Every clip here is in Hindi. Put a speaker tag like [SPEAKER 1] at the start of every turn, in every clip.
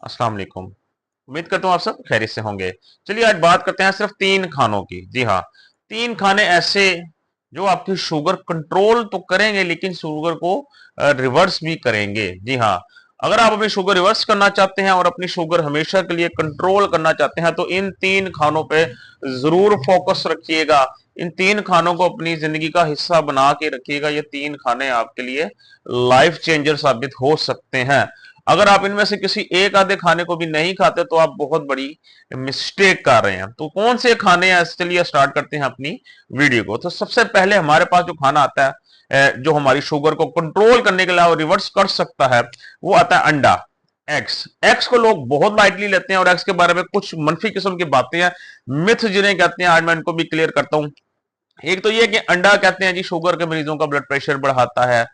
[SPEAKER 1] अस्सलाम वालेकुम। उम्मीद करता हूँ आप सब खैरियत से होंगे। चलिए आज बात करते हैं सिर्फ 3 खानों की। जी हाँ, 3 खाने ऐसे जो आपकी शुगर कंट्रोल तो करेंगे लेकिन शुगर को रिवर्स भी करेंगे। जी हाँ, अगर आप अपनी शुगर रिवर्स करना चाहते हैं और अपनी शुगर हमेशा के लिए कंट्रोल करना चाहते हैं तो इन 3 खानों पे ज़रूर फोकस रखिएगा। इन 3 खानों को अपनी ज़िंदगी का हिस्सा बना के रखिएगा। ये 3 खाने आपके लिए लाइफ चेंजर साबित हो सकते हैं। अगर आप इनमें से किसी एक आधे खाने को भी नहीं खाते तो आप बहुत बड़ी मिस्टेक कर रहे हैं। तो कौन से खाने हैं, चलिए स्टार्ट करते हैं अपनी वीडियो को। तो सबसे पहले हमारे पास जो खाना आता है जो हमारी शुगर को कंट्रोल करने के लिए रिवर्स कर सकता है, वो आता है अंडा। एग्स एग्स को लोग बहुत लाइटली लेते हैं और एग्स के बारे में कुछ मनफी किस्म की बातें हैं, मिथ जिन्हें कहते हैं, आज मैं इनको भी क्लियर करता हूं। एक तो ये कि अंडा कहते हैं जी शुगर के मरीजों का ब्लड प्रेशर बढ़ाता है,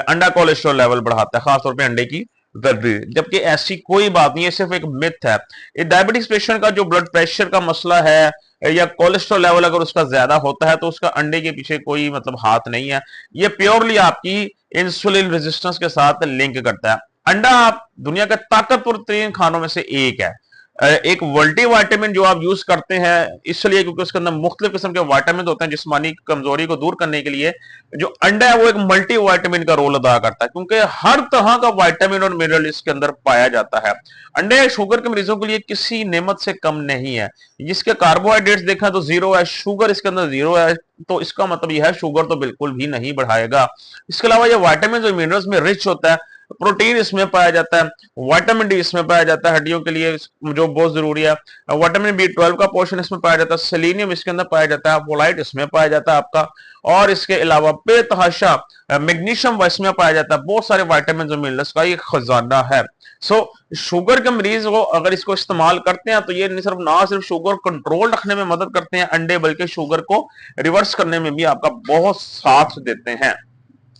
[SPEAKER 1] अंडा कोलेस्ट्रॉल लेवल बढ़ाता है, खासतौर पे अंडे की गर्दी, जबकि ऐसी कोई बात नहीं है, सिर्फ एक मिथ है। ये डायबिटीज पेशेंट का जो ब्लड प्रेशर का मसला है या कोलेस्ट्रॉल लेवल अगर उसका ज्यादा होता है तो उसका अंडे के पीछे कोई मतलब हाथ नहीं है। ये प्योरली आपकी इंसुलिन रेजिस्टेंस के साथ लिंक करता है। अंडा आप दुनिया के ताकतवर 3 खानों में से एक है। एक मल्टीविटामिन जो आप यूज करते हैं इसलिए क्योंकि उसके अंदर मुख्तलिफ किस्म के विटामिन होते हैं जिस्मानी कमजोरी को दूर करने के लिए। जो अंडा है वो एक मल्टीविटामिन का रोल अदा करता है क्योंकि हर तरह का विटामिन और मिनरल इसके अंदर पाया जाता है। अंडे शुगर के मरीजों के लिए किसी नेमत से कम नहीं है। जिसके कार्बोहाइड्रेट्स देखा तो जीरो है, शुगर इसके अंदर जीरो है, तो इसका मतलब यह है शुगर तो बिल्कुल भी नहीं बढ़ाएगा। इसके अलावा ये विटामिन और मिनरल्स में रिच होता है। प्रोटीन इसमें पाया जाता है, विटामिन डी इसमें पाया जाता है हड्डियों के लिए जो बहुत जरूरी है, विटामिन बी 12 का पोर्शन इसमें पाया जाता है, सेलेनियम इसके अंदर पाया जाता है, फोलाइट इसमें पाया जाता है आपका, और इसके अलावा बेतहाशा मैग्नीशियम इसमें पाया जाता है। बहुत सारे विटामिन और मिनरल्स का ये खजाना है। सो शुगर के मरीज को अगर इसको इस्तेमाल करते हैं तो ये ना सिर्फ शुगर कंट्रोल रखने में मदद करते हैं अंडे, बल्कि शुगर को रिवर्स करने में भी आपका बहुत साथ देते हैं।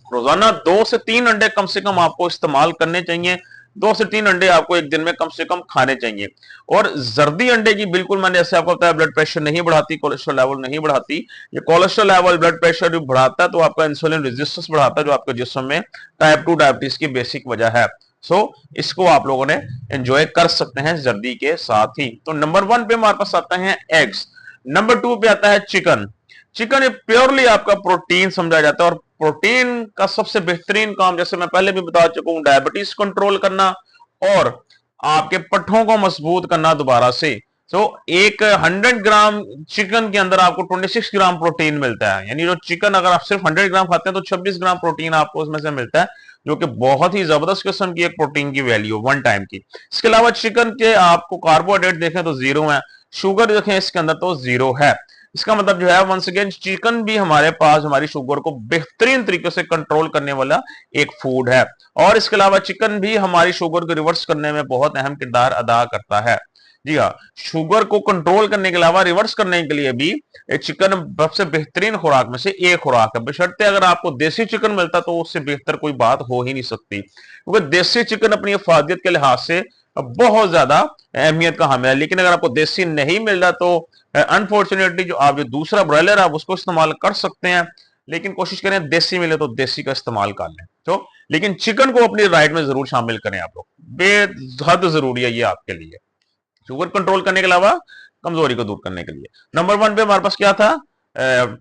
[SPEAKER 1] रोजाना 2 से 3 अंडे कम से कम आपको इस्तेमाल करने चाहिए। 2 से 3 अंडे आपको एक दिन में कम से कम खाने चाहिए। और जर्दी अंडे की बिल्कुल मैंने ऐसे आपको बताया ब्लड प्रेशर नहीं बढ़ाती, कोलेस्ट्रॉल लेवल नहीं बढ़ाती। ये कोलेस्ट्रॉल लेवल ब्लड प्रेशर भी बढ़ाता है तो आपका इंसुलिन रेजिस्टेंस बढ़ाता है जो आपके जिस्म में टाइप 2 डायबिटीज की बेसिक वजह है। सो इसको आप लोगों ने एंजॉय कर सकते हैं जर्दी के साथ ही। तो नंबर 1 पे हमारे पास आता है एग्स। नंबर 2 पे आता है चिकन। चिकन प्योरली आपका प्रोटीन समझा जाता है और प्रोटीन का सबसे बेहतरीन काम, जैसे मैं पहले भी बता चुका हूं, डायबिटीज कंट्रोल करना और आपके पट्ठों को मजबूत करना दोबारा से। तो एक 100 ग्राम चिकन के अंदर आपको 26 ग्राम प्रोटीन मिलता है। यानी जो चिकन अगर आप सिर्फ 100 ग्राम खाते हैं तो 26 ग्राम प्रोटीन आपको उसमें से मिलता है, जो कि बहुत ही जबरदस्त किस्म की एक प्रोटीन की वैल्यू वन टाइम की। इसके अलावा चिकन के आपको कार्बोहाइड्रेट देखें तो जीरो है, शुगर देखें इसके अंदर तो जीरो है। इसका मतलब जो है वंस अगेन चिकन भी हमारे पास हमारी शुगर को बेहतरीन तरीके से कंट्रोल करने वाला एक फूड है। और इसके अलावा चिकन भी हमारी शुगर को रिवर्स करने में बहुत अहम किरदार अदा करता है। जी हाँ, शुगर को कंट्रोल करने के अलावा रिवर्स करने के लिए भी चिकन सबसे बेहतरीन खुराक में से एक खुराक है। बशर्ते अगर आपको देसी चिकन मिलता तो उससे बेहतर कोई बात हो ही नहीं सकती, क्योंकि देसी चिकन अपनी अफादियत के लिहाज से बहुत ज्यादा अहमियत का हामिल है। लेकिन अगर आपको देसी नहीं मिल रहा तो अनफॉर्चुनेटली जो आप जो दूसरा ब्रॉयलर है उसको इस्तेमाल कर सकते हैं, लेकिन कोशिश करें देसी मिले तो देसी का इस्तेमाल कर लें। तो लेकिन चिकन को अपनी डाइट में जरूर शामिल करें आप लोग, बेहद जरूरी है ये आपके लिए, शुगर कंट्रोल करने के अलावा कमजोरी को दूर करने के लिए। नंबर 1 पे हमारे पास क्या था?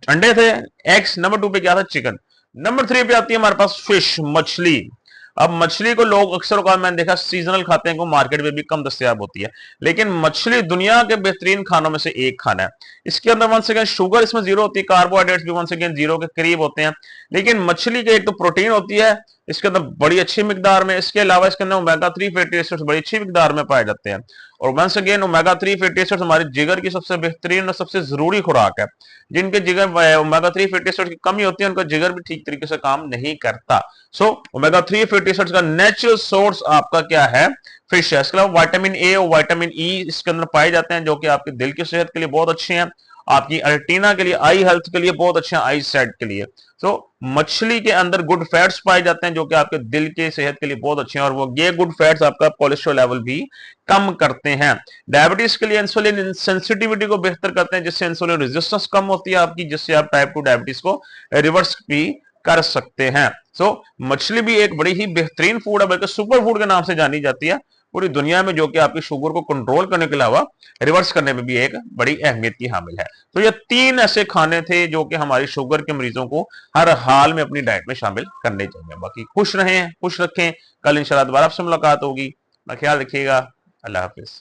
[SPEAKER 1] अंडे थे, एग्स। नंबर 2 पे क्या था? चिकन। नंबर 3 पे आती है हमारे पास फिश, मछली। अब मछली को लोग अक्सर औकात मैंने देखा सीजनल खाते हैं, को मार्केट में भी कम दस्तयाब होती है, लेकिन मछली दुनिया के बेहतरीन खानों में से एक खाना है। इसके अंदर वंस अगेन शुगर इसमें जीरो होती है, कार्बोहाइड्रेट्स भी वंस अगेन जीरो के करीब होते हैं। लेकिन मछली के एक तो प्रोटीन होती है इसके अंदर बड़ी अच्छी मिकदार में, इसके अलावा इसके अंदर ओमेगा 3 फैटी एसिड्स बड़ी अच्छी मिकदार में पाए जाते हैं। और once again omega 3 fatty acids हमारे जिगर की सबसे बेहतरीन और सबसे जरूरी खुराक है। जिनके जिगर ओमेगा 3 फैटी एसिड्स की कमी होती है उनका जिगर भी ठीक तरीके से काम नहीं करता। सो ओमेगा 3 फैटी एसिड्स का नेचुरल सोर्स आपका क्या है? फिश है। इसके अलावा विटामिन ए और विटामिन ई इसके अंदर पाए जाते हैं जो कि आपके दिल की सेहत के लिए बहुत अच्छे हैं, आपकी रेटिना के लिए, आई हेल्थ के लिए बहुत अच्छे हैं, आई सेट के लिए। तो मछली के अंदर गुड फैट्स पाए जाते हैं जो कि आपके दिल की सेहत के लिए बहुत अच्छे हैं, और वो ये गुड फैट्स आपका कोलेस्ट्रॉल लेवल भी कम करते हैं। डायबिटीज के लिए इंसुलिन सेंसिटिविटी को बेहतर करते हैं, जिससे इंसुलिन रेजिस्टेंस कम होती है आपकी, जिससे आप टाइप 2 डायबिटीज को रिवर्स भी कर सकते हैं। सो मछली भी एक बड़ी ही बेहतरीन फूड है, बल्कि सुपर फूड के नाम से जानी जाती है। पूरी दुनिया में, जो कि आपकी शुगर को कंट्रोल करने के अलावा रिवर्स करने में भी एक बड़ी अहमियत की हामिल है। तो ये 3 ऐसे खाने थे जो कि हमारी शुगर के मरीजों को हर हाल में अपनी डाइट में शामिल करने चाहिए। बाकी खुश रहें, खुश रखें। कल इंशाल्लाह दोबारा आपसे मुलाकात होगी। अपना ख्याल रखिएगा। अल्लाह हाफिज।